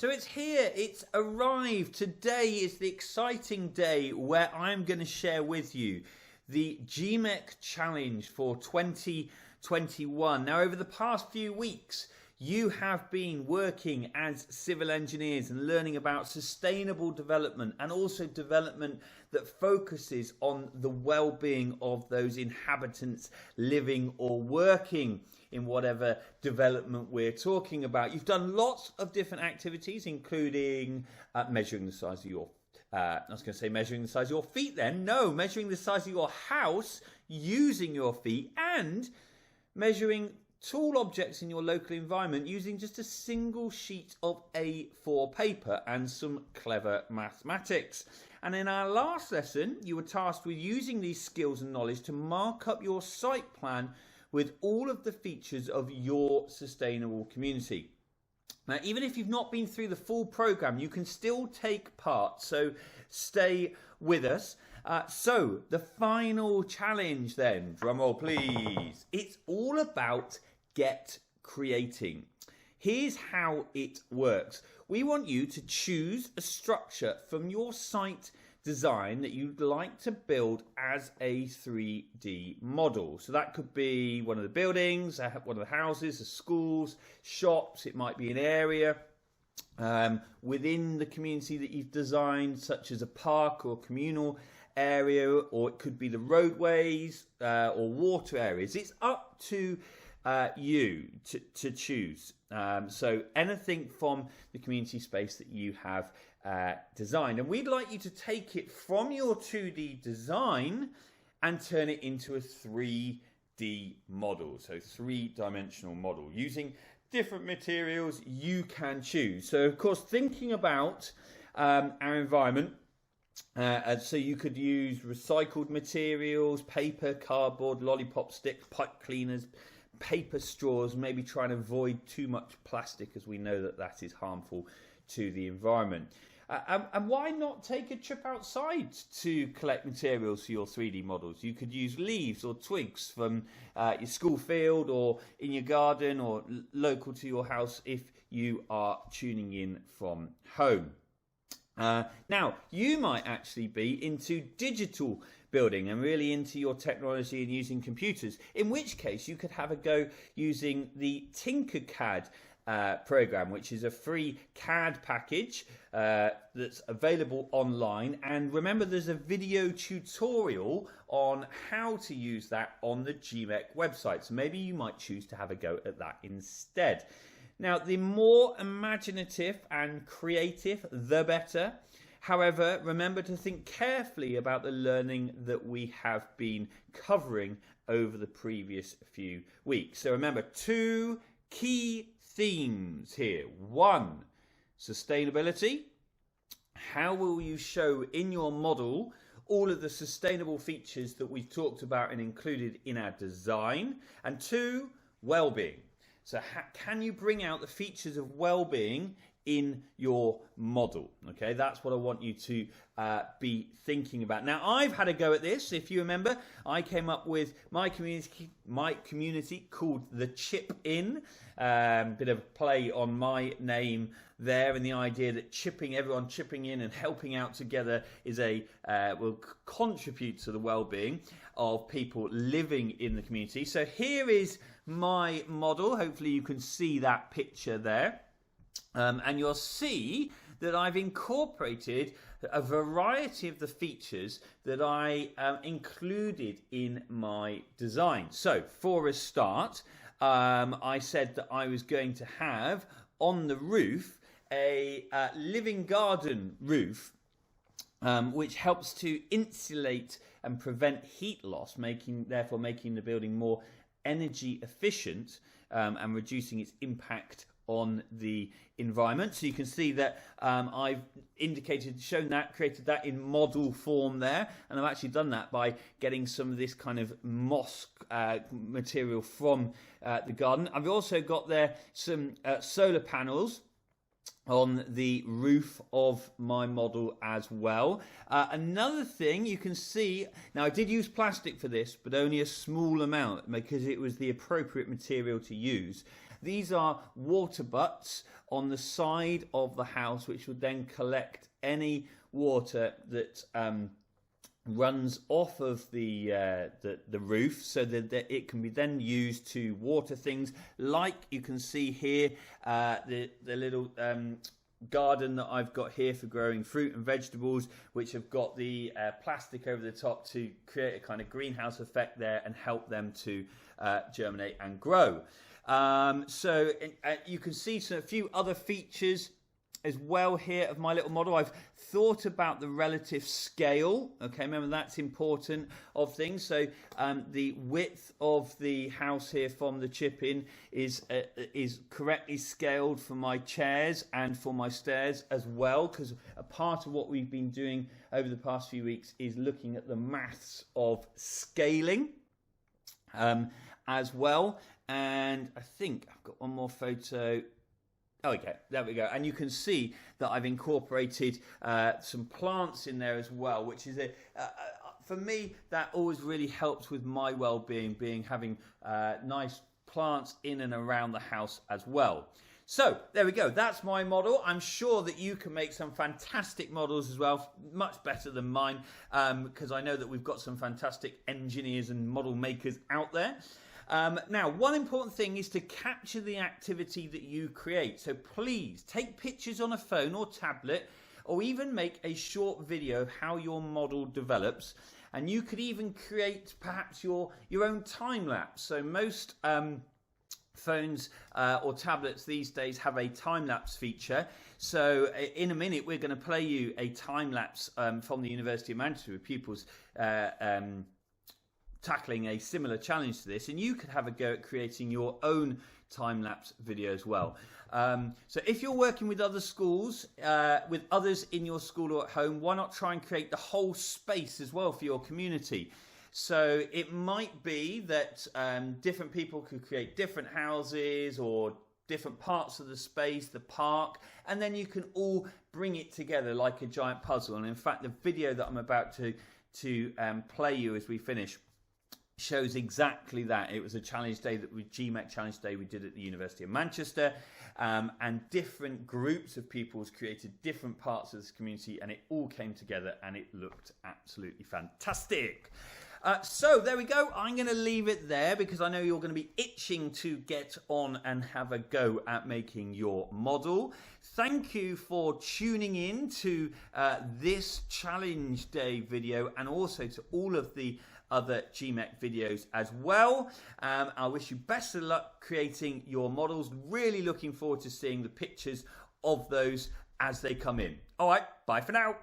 So it's here, it's arrived. Today is the exciting day where I'm going to share with you the GMEC challenge for 2021. Now, over the past few weeks, you have been working as civil engineers and learning about sustainable development and also development that focuses on the well-being of those inhabitants living or working in whatever development we're talking about. You've done lots of different activities, including measuring the size of your I was going to say measuring the size of your feet then. No, measuring the size of your house using your feet, and measuring tall objects in your local environment using just a single sheet of A4 paper and some clever mathematics. And in our last lesson, you were tasked with using these skills and knowledge to mark up your site plan with all of the features of your sustainable community. Now, even if you've not been through the full program, you can still take part, so stay with us. So the final challenge then, drum roll please, it's all about get creating. Here's how it works. We want you to choose a structure from your site design that you'd like to build as a 3D model. So that could be one of the buildings, one of the houses, the schools, shops. It might be an area within the community that you've designed, such as a park or communal area, or it could be the roadways or water areas. It's up to you to choose. So anything from the community space that you have designed. And we'd like you to take it from your 2D design and turn it into a 3D model. So 3-dimensional model using different materials you can choose. So of course, thinking about our environment, so you could use recycled materials, paper, cardboard, lollipop sticks, pipe cleaners, paper straws, maybe try and avoid too much plastic, as we know that that is harmful to the environment. And why not take a trip outside to collect materials for your 3D models? You could use leaves or twigs from your school field or in your garden or local to your house if you are tuning in from home. Now, you might actually be into digital building and really into your technology and using computers, in which case you could have a go using the Tinkercad program, which is a free CAD package that's available online. And remember, there's a video tutorial on how to use that on the GMEC website. So maybe you might choose to have a go at that instead. Now, the more imaginative and creative, the better. However, remember to think carefully about the learning that we have been covering over the previous few weeks. So remember, 2 key themes here. 1, sustainability. How will you show in your model all of the sustainable features that we've talked about and included in our design? And 2, well-being. So can you bring out the features of well-being in your model? Okay, that's what I want you to be thinking about. Now, I've had a go at this. If you remember, I came up with my community called the Chip In. Bit of play on my name there, and the idea that everyone chipping in and helping out together is will contribute to the well-being of people living in the community. So here is my model. Hopefully you can see that picture there. And you'll see that I've incorporated a variety of the features that I included in my design. So for a start, I said that I was going to have on the roof a living garden roof, which helps to insulate and prevent heat loss, therefore making the building more energy efficient and reducing its impact on the environment. So you can see that I've created that in model form there, and I've actually done that by getting some of this kind of moss material from the garden. I've also got there some solar panels on the roof of my model as well. Another thing you can see, now I did use plastic for this, but only a small amount because it was the appropriate material to use. these are water butts on the side of the house, which would then collect any water that runs off of the roof, so that it can be then used to water things like you can see here, the little garden that I've got here for growing fruit and vegetables, which have got the plastic over the top to create a kind of greenhouse effect there and help them to germinate and grow. So you can see a few other features as well here of my little model. I've thought about the relative scale. Okay, remember that's important of things. So the width of the house here from the chip-in is correctly scaled for my chairs and for my stairs as well, because a part of what we've been doing over the past few weeks is looking at the maths of scaling as well. And I think I've got one more photo. Okay, there we go. And you can see that I've incorporated some plants in there as well, which is for me, that always really helps with my well-being, having nice plants in and around the house as well. So there we go. That's my model. I'm sure that you can make some fantastic models as well, much better than mine, because I know that we've got some fantastic engineers and model makers out there. Now, one important thing is to capture the activity that you create. So please take pictures on a phone or tablet, or even make a short video of how your model develops. And you could even create perhaps your own time lapse. So most phones or tablets these days have a time lapse feature. So in a minute, we're going to play you a time lapse from the University of Manchester with pupils tackling a similar challenge to this, and you could have a go at creating your own time-lapse video as well. So if you're working with other schools, with others in your school or at home, why not try and create the whole space as well for your community? So it might be that different people could create different houses or different parts of the space, the park, and then you can all bring it together like a giant puzzle. And in fact, the video that I'm about to play you as we finish shows exactly that. It was a challenge day GMEC challenge day we did at the University of Manchester, and different groups of people created different parts of this community, and it all came together and it looked absolutely fantastic. So there we go. I'm going to leave it there because I know you're going to be itching to get on and have a go at making your model. Thank you for tuning in to this challenge day video, and also to all of the other GMEC videos as well. I wish you best of luck creating your models. Really looking forward to seeing the pictures of those as they come in. All right, bye for now.